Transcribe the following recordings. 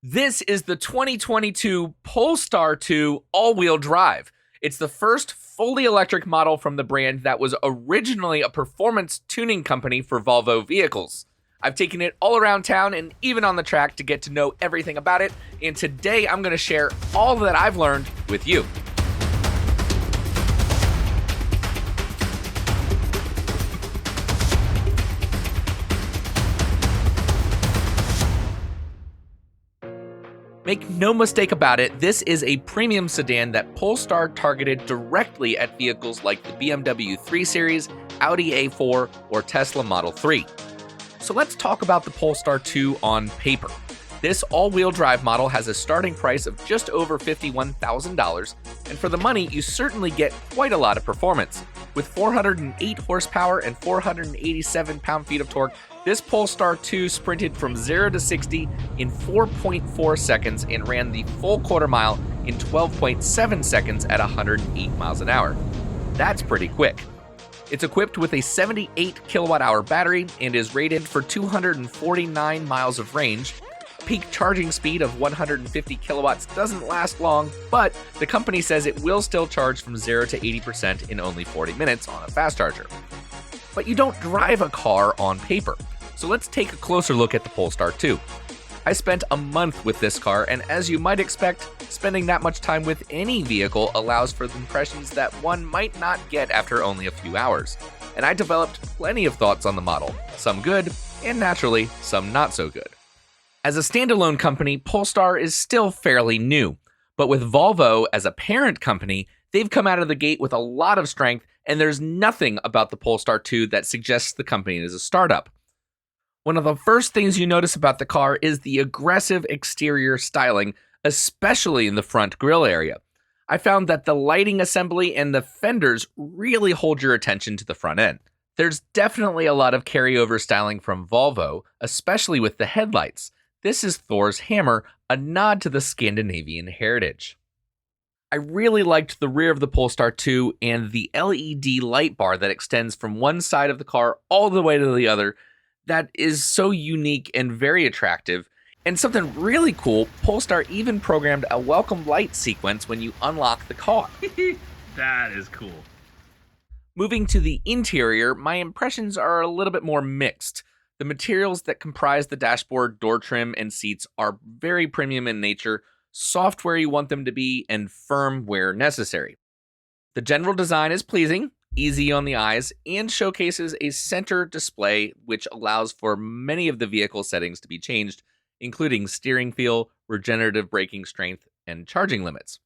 This is the 2022 Polestar 2 all-wheel drive. It's the first fully electric model from the brand that was originally a performance tuning company for Volvo vehicles. I've taken it all around town and even on the track to get to know everything about it, and today I'm going to share all that I've learned with you. Make no mistake about it, this is a premium sedan that Polestar targeted directly at vehicles like the BMW 3 Series, Audi A4, or Tesla Model 3. So let's talk about the Polestar 2 on paper. This all-wheel drive model has a starting price of just over $51,000, and for the money, you certainly get quite a lot of performance. With 408 horsepower and 487 pound-feet of torque, this Polestar 2 sprinted from 0 to 60 in 4.4 seconds and ran the full quarter mile in 12.7 seconds at 108 miles an hour. That's pretty quick. It's equipped with a 78 kilowatt-hour battery and is rated for 249 miles of range. Peak charging speed of 150 kilowatts doesn't last long, but the company says it will still charge from 0 to 80% in only 40 minutes on a fast charger. But you don't drive a car on paper, so let's take a closer look at the Polestar 2. I spent a month with this car, and as you might expect, spending that much time with any vehicle allows for the impressions that one might not get after only a few hours. And I developed plenty of thoughts on the model, some good, and naturally, some not so good. As a standalone company, Polestar is still fairly new, but with Volvo as a parent company, they've come out of the gate with a lot of strength, and there's nothing about the Polestar 2 that suggests the company is a startup. One of the first things you notice about the car is the aggressive exterior styling, especially in the front grille area. I found that the lighting assembly and the fenders really hold your attention to the front end. There's definitely a lot of carryover styling from Volvo, especially with the headlights. This is Thor's hammer, a nod to the Scandinavian heritage. I really liked the rear of the Polestar 2 and the LED light bar that extends from one side of the car all the way to the other. That is so unique and very attractive. And something really cool, Polestar even programmed a welcome light sequence when you unlock the car. That is cool. Moving to the interior, my impressions are a little bit more mixed. The materials that comprise the dashboard, door trim, and seats are very premium in nature, soft where you want them to be, and firm where necessary. The general design is pleasing, easy on the eyes, and showcases a center display which allows for many of the vehicle settings to be changed, including steering feel, regenerative braking strength, and charging limits.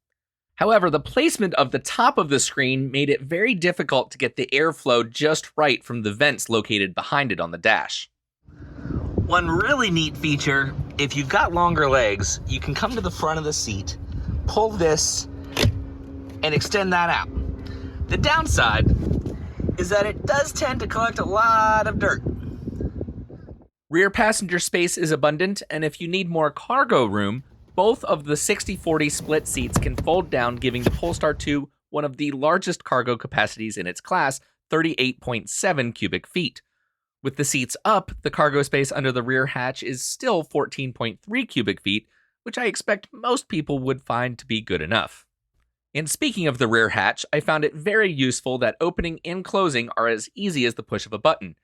However, the placement of the top of the screen made it very difficult to get the airflow just right from the vents located behind it on the dash. One really neat feature, if you've got longer legs, you can come to the front of the seat, pull this, and extend that out. The downside is that it does tend to collect a lot of dirt. Rear passenger space is abundant, and if you need more cargo room, both of the 60-40 split seats can fold down, giving the Polestar 2 one of the largest cargo capacities in its class, 38.7 cubic feet. With the seats up, the cargo space under the rear hatch is still 14.3 cubic feet, which I expect most people would find to be good enough. And speaking of the rear hatch, I found it very useful that opening and closing are as easy as the push of a button.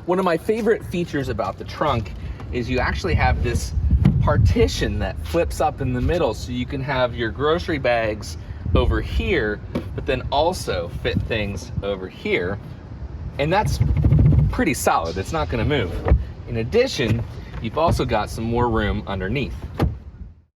One of my favorite features about the trunk is you actually have this partition that flips up in the middle, so you can have your grocery bags over here, but then also fit things over here. And that's pretty solid, it's not gonna move. In addition, you've also got some more room underneath.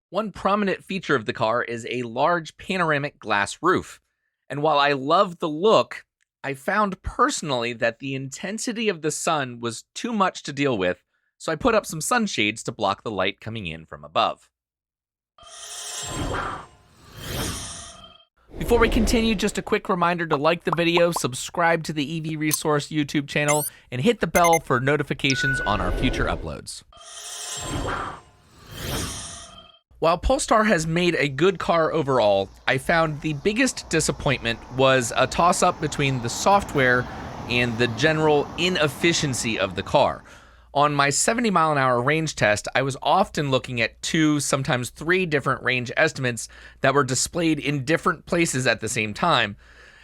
One prominent feature of the car is a large panoramic glass roof. And while I love the look, I found personally that the intensity of the sun was too much to deal with, so I put up some sunshades to block the light coming in from above. Before we continue, just a quick reminder to like the video, subscribe to the EV Resource YouTube channel, and hit the bell for notifications on our future uploads. While Polestar has made a good car overall, I found the biggest disappointment was a toss-up between the software and the general inefficiency of the car. On my 70-mile-an-hour range test, I was often looking at 2, sometimes 3 different range estimates that were displayed in different places at the same time.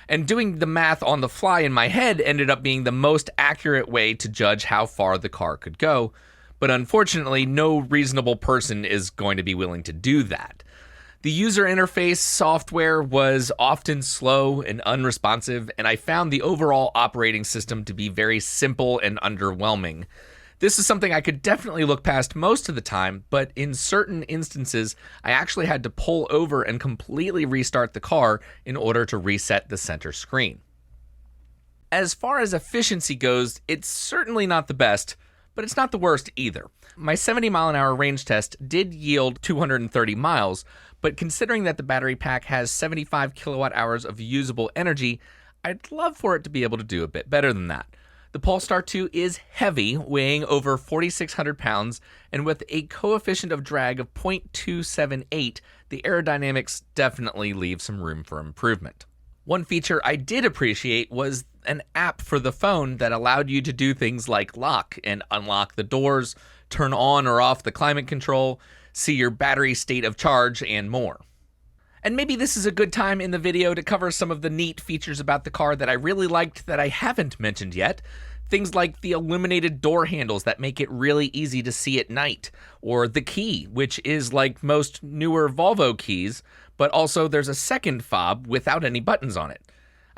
And doing the math on the fly in my head ended up being the most accurate way to judge how far the car could go. But unfortunately, no reasonable person is going to be willing to do that. The user interface software was often slow and unresponsive, and I found the overall operating system to be very simple and underwhelming. This is something I could definitely look past most of the time, but in certain instances, I actually had to pull over and completely restart the car in order to reset the center screen. As far as efficiency goes, it's certainly not the best, but it's not the worst either. My 70-mile-an-hour range test did yield 230 miles, but considering that the battery pack has 75 kilowatt hours of usable energy, I'd love for it to be able to do a bit better than that. The Polestar 2 is heavy, weighing over 4,600 pounds, and with a coefficient of drag of 0.278, the aerodynamics definitely leave some room for improvement. One feature I did appreciate was an app for the phone that allowed you to do things like lock and unlock the doors, turn on or off the climate control, see your battery state of charge, and more. And maybe this is a good time in the video to cover some of the neat features about the car that I really liked that I haven't mentioned yet. Things like the illuminated door handles that make it really easy to see at night, or the key, which is like most newer Volvo keys, but also there's a second fob without any buttons on it.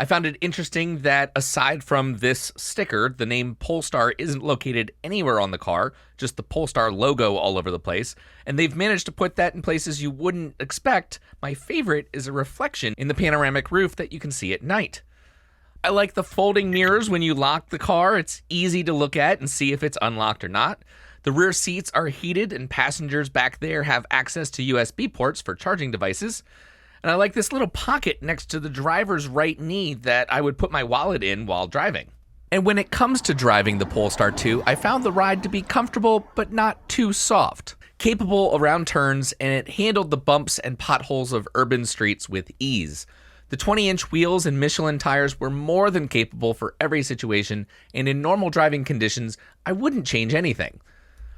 I found it interesting that aside from this sticker, the name Polestar isn't located anywhere on the car, just the Polestar logo all over the place, and they've managed to put that in places you wouldn't expect. My favorite is a reflection in the panoramic roof that you can see at night. I like the folding mirrors when you lock the car. It's easy to look at and see if it's unlocked or not. The rear seats are heated and passengers back there have access to USB ports for charging devices. And I like this little pocket next to the driver's right knee that I would put my wallet in while driving. And when it comes to driving the Polestar 2, I found the ride to be comfortable but not too soft. Capable around turns, and it handled the bumps and potholes of urban streets with ease. The 20-inch wheels and Michelin tires were more than capable for every situation, and in normal driving conditions, I wouldn't change anything.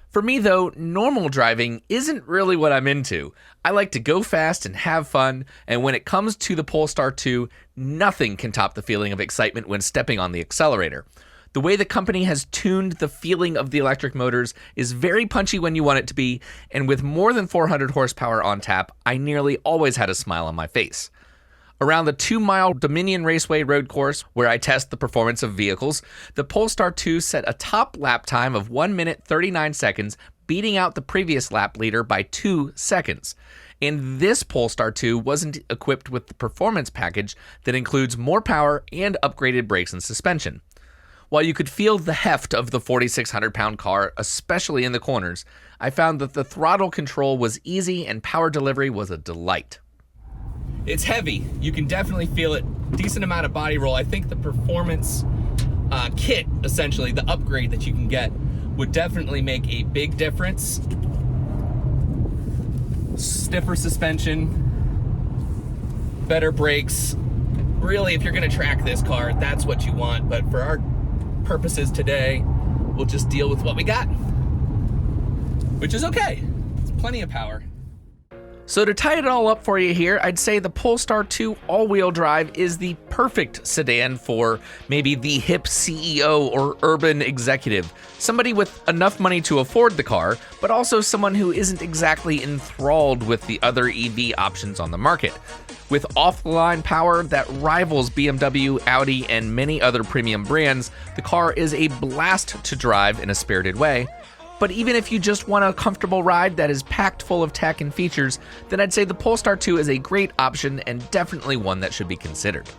For me though, normal driving isn't really what I'm into. I like to go fast and have fun, and when it comes to the Polestar 2, nothing can top the feeling of excitement when stepping on the accelerator. The way the company has tuned the feeling of the electric motors is very punchy when you want it to be, and with more than 400 horsepower on tap, I nearly always had a smile on my face. Around the 2-mile Dominion Raceway road course, where I test the performance of vehicles, the Polestar 2 set a top lap time of 1 minute 39 seconds, beating out the previous lap leader by 2 seconds. And this Polestar 2 wasn't equipped with the performance package that includes more power and upgraded brakes and suspension. While you could feel the heft of the 4,600-pound car, especially in the corners, I found that the throttle control was easy and power delivery was a delight. It's heavy. You can definitely feel it. Decent amount of body roll. I think the performance kit, essentially, the upgrade that you can get, would definitely make a big difference. Stiffer suspension, better brakes. Really, if you're going to track this car, that's what you want. But for our purposes today, we'll just deal with what we got, which is okay. It's plenty of power. So to tie it all up for you here, I'd say the Polestar 2 all-wheel drive is the perfect sedan for maybe the hip CEO or urban executive, somebody with enough money to afford the car, but also someone who isn't exactly enthralled with the other EV options on the market. With off-the-line power that rivals BMW, Audi, and many other premium brands, the car is a blast to drive in a spirited way. But even if you just want a comfortable ride that is packed full of tech and features, then I'd say the Polestar 2 is a great option and definitely one that should be considered.